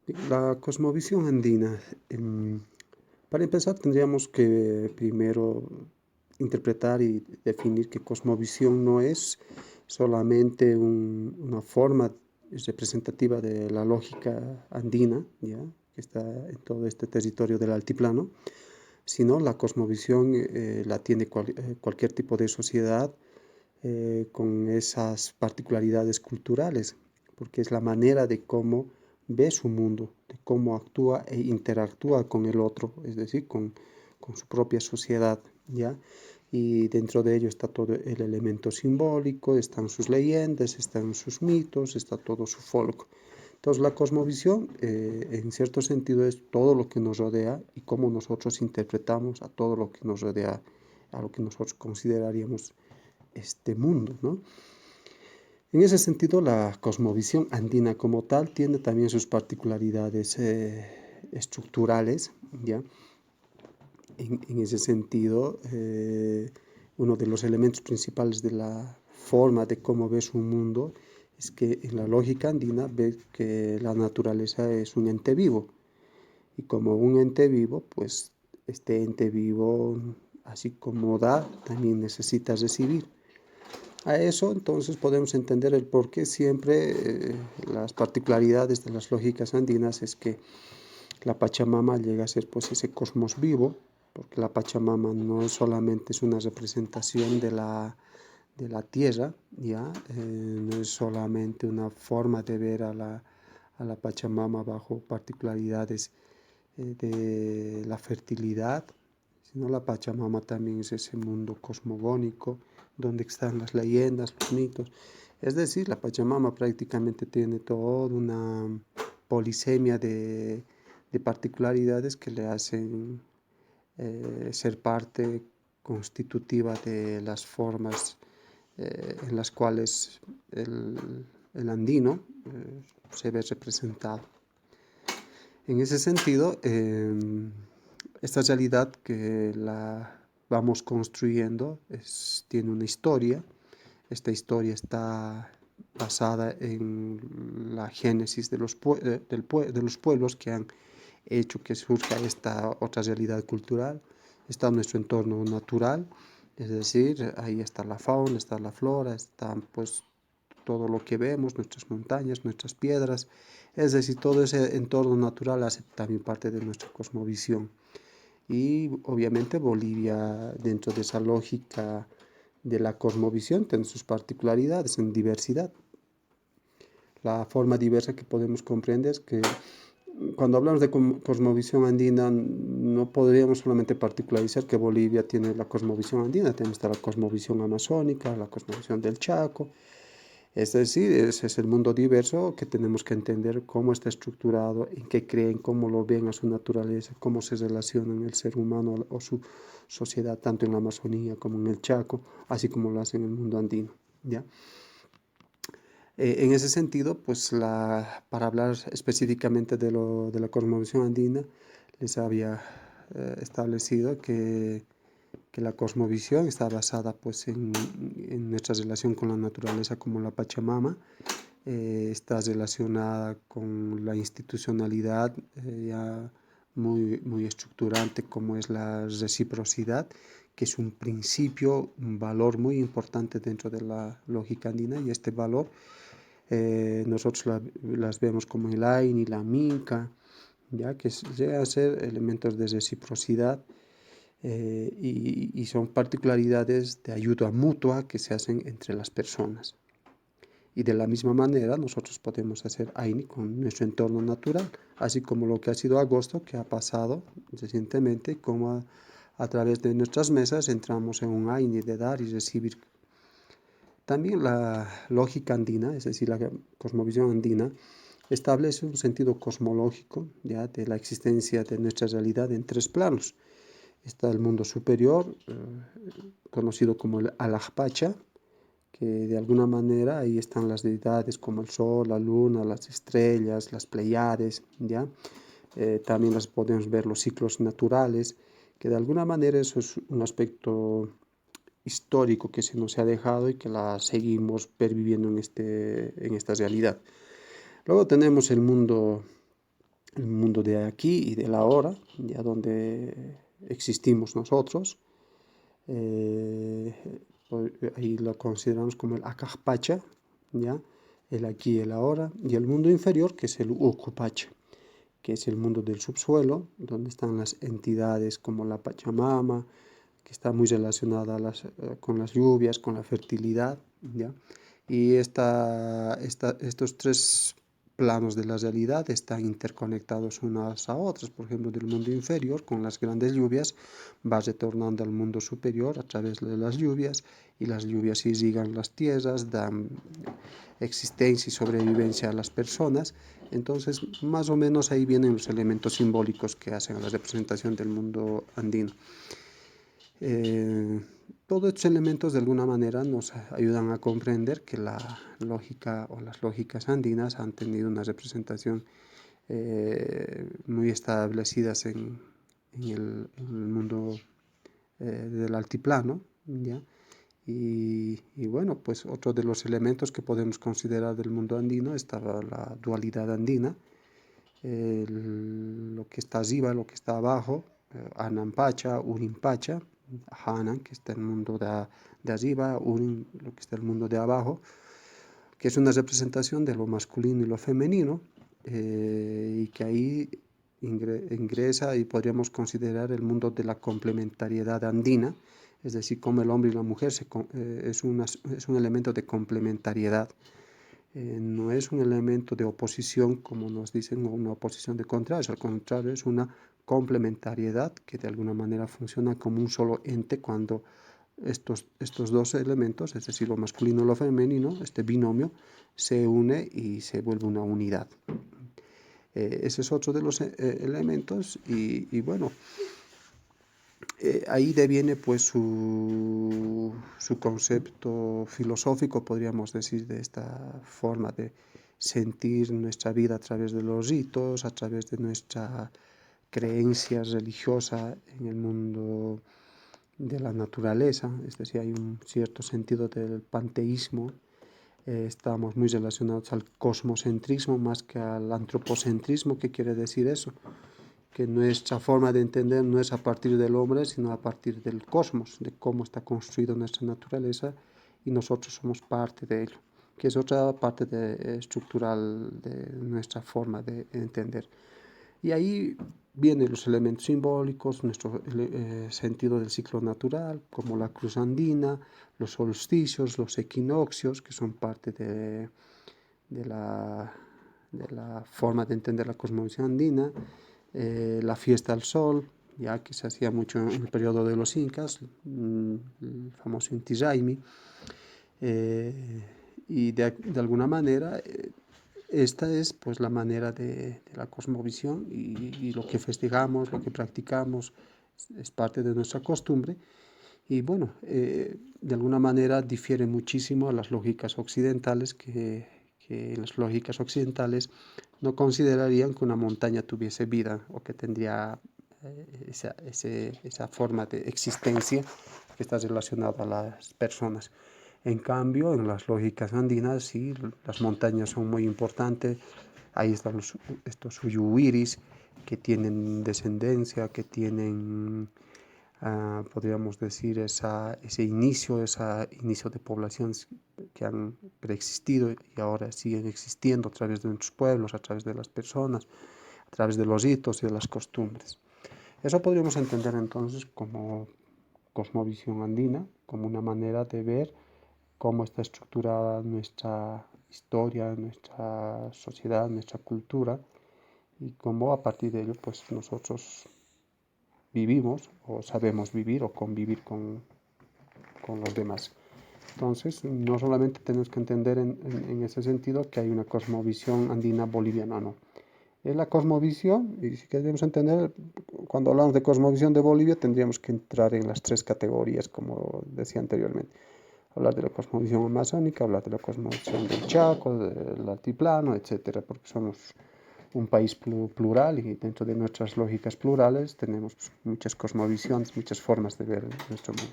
La cosmovisión andina. Para empezar, tendríamos que primero interpretar y definir que cosmovisión no es solamente una forma representativa de la lógica andina, ¿ya? Que está en todo este territorio del altiplano, sino la cosmovisión la tiene cualquier tipo de sociedad con esas particularidades culturales, porque es la manera de cómo ve su mundo, de cómo actúa e interactúa con el otro, es decir, con su propia sociedad, ¿ya? Y dentro de ello está todo el elemento simbólico, están sus leyendas, están sus mitos, está todo su folk. Entonces la cosmovisión, en cierto sentido, es todo lo que nos rodea y cómo nosotros interpretamos a todo lo que nos rodea, a lo que nosotros consideraríamos este mundo, ¿no? En ese sentido, la cosmovisión andina como tal tiene también sus particularidades estructurales, ¿ya? En ese sentido, uno de los elementos principales de la forma de cómo ves un mundo es que en la lógica andina ve que la naturaleza es un ente vivo y como un ente vivo, pues este ente vivo, así como da, también necesita recibir. A eso entonces podemos entender el por qué siempre las particularidades de las lógicas andinas es que la Pachamama llega a ser pues ese cosmos vivo, porque la Pachamama no es solamente es una representación de la tierra, ¿ya? No es solamente una forma de ver a la Pachamama bajo particularidades de la fertilidad, sino la Pachamama también es ese mundo cosmogónico donde están las leyendas, los mitos. Es decir, la Pachamama prácticamente tiene toda una polisemia de particularidades que le hacen ser parte constitutiva de las formas en las cuales el andino se ve representado. En ese sentido, esta realidad que la vamos construyendo tiene una historia. Esta historia está basada en la génesis de de los pueblos que han hecho que surja esta otra realidad cultural. Está nuestro entorno natural, es decir, ahí está la fauna, está la flora, está pues todo lo que vemos, nuestras montañas, nuestras piedras, es decir, todo ese entorno natural hace también parte de nuestra cosmovisión. Y obviamente Bolivia, dentro de esa lógica de la cosmovisión, tiene sus particularidades en diversidad. La forma diversa que podemos comprender es que cuando hablamos de cosmovisión andina, no podríamos solamente particularizar que Bolivia tiene la cosmovisión andina, tenemos la cosmovisión amazónica, la cosmovisión del Chaco, es decir, ese es el mundo diverso que tenemos que entender cómo está estructurado, en qué creen, cómo lo ven a su naturaleza, cómo se relacionan el ser humano o su sociedad, tanto en la Amazonía como en el Chaco, así como lo hace en el mundo andino, ¿ya? En ese sentido, pues para hablar específicamente de la cosmovisión andina, les había establecido que la cosmovisión está basada pues en nuestra relación con la naturaleza como la Pachamama, está relacionada con la institucionalidad ya muy estructurante como es la reciprocidad, que es un principio, un valor muy importante dentro de la lógica andina y este valor nosotros las vemos como el AIN y la MINCA, ya que llegan a ser elementos de reciprocidad y son particularidades de ayuda mutua que se hacen entre las personas. Y de la misma manera nosotros podemos hacer AINI con nuestro entorno natural, así como lo que ha sido agosto, que ha pasado recientemente, como a través de nuestras mesas entramos en un AINI de dar y recibir. También la lógica andina, es decir, la cosmovisión andina, establece un sentido cosmológico ya de la existencia de nuestra realidad en tres planos. Está el mundo superior, conocido como el Alajpacha, que de alguna manera ahí están las deidades como el sol, la luna, las estrellas, las pleiades, ¿ya? También las podemos ver los ciclos naturales, que de alguna manera eso es un aspecto histórico que se nos ha dejado y que la seguimos perviviendo en esta realidad. Luego tenemos el mundo el mundo de aquí y del ahora, ya donde existimos nosotros. Ahí lo consideramos como el Akajpacha, ¿ya? El aquí y el ahora, y el mundo inferior, que es el Ukupacha, que es el mundo del subsuelo, donde están las entidades como la Pachamama, que está muy relacionada con las lluvias, con la fertilidad, ¿ya? Y estos tres planos de la realidad están interconectados unas a otras. Por ejemplo, del mundo inferior, con las grandes lluvias, va retornando al mundo superior a través de las lluvias, y las lluvias irrigan las tierras, dan existencia y sobrevivencia a las personas. Entonces, más o menos ahí vienen los elementos simbólicos que hacen a la representación del mundo andino. Todos estos elementos de alguna manera nos ayudan a comprender que la lógica o las lógicas andinas han tenido una representación muy establecidas en el mundo del altiplano, ¿ya? Y bueno, pues otro de los elementos que podemos considerar del mundo andino está la dualidad andina, lo que está arriba, lo que está abajo, Anampacha, Urimpacha, Hanan, que está en el mundo de arriba, Urin, lo que está en el mundo de abajo, que es una representación de lo masculino y lo femenino, y que ahí ingresa y podríamos considerar el mundo de la complementariedad andina, es decir, como el hombre y la mujer es un elemento de complementariedad. No es un elemento de oposición, como nos dicen, o una oposición de contrarios, al contrario, es una complementariedad que de alguna manera funciona como un solo ente cuando estos dos elementos, es decir, lo masculino y lo femenino, este binomio, se une y se vuelve una unidad. Ese es otro de los elementos y bueno, ahí deviene pues su concepto filosófico, podríamos decir, de esta forma de sentir nuestra vida a través de los ritos, a través de nuestra creencia religiosa en el mundo de la naturaleza, es decir, hay un cierto sentido del panteísmo. Estamos muy relacionados al cosmocentrismo más que al antropocentrismo. ¿Qué quiere decir eso? Que nuestra forma de entender no es a partir del hombre, sino a partir del cosmos, de cómo está construida nuestra naturaleza, y nosotros somos parte de ello, que es otra parte estructural de nuestra forma de entender. Y ahí vienen los elementos simbólicos, nuestro sentido del ciclo natural, como la cruz andina, los solsticios, los equinoccios, que son parte de la forma de entender la cosmovisión andina, la fiesta al sol, ya que se hacía mucho en el periodo de los incas, el famoso Inti Raymi, y de alguna manera esta es pues la manera de la cosmovisión, y lo que festejamos, lo que practicamos es parte de nuestra costumbre. Y bueno, de alguna manera difiere muchísimo a las lógicas occidentales, que las lógicas occidentales no considerarían que una montaña tuviese vida o que tendría esa forma de existencia que está relacionada a las personas. En cambio, en las lógicas andinas, sí, las montañas son muy importantes. Ahí están estos uyuwiris que tienen descendencia, que tienen, podríamos decir, ese inicio de poblaciones que han preexistido y ahora siguen existiendo a través de nuestros pueblos, a través de las personas, a través de los ritos y de las costumbres. Eso podríamos entender entonces como cosmovisión andina, como una manera de ver cómo está estructurada nuestra historia, nuestra sociedad, nuestra cultura, y cómo a partir de ello pues nosotros vivimos o sabemos vivir o convivir con los demás. Entonces, no solamente tenemos que entender en ese sentido que hay una cosmovisión andina boliviana, no. Es la cosmovisión, y si queremos entender, cuando hablamos de cosmovisión de Bolivia, tendríamos que entrar en las tres categorías, como decía anteriormente. Hablar de la cosmovisión amazónica, hablar de la cosmovisión del Chaco, del altiplano, etcétera, porque somos un país plural, y dentro de nuestras lógicas plurales tenemos muchas cosmovisiones, muchas formas de ver nuestro mundo.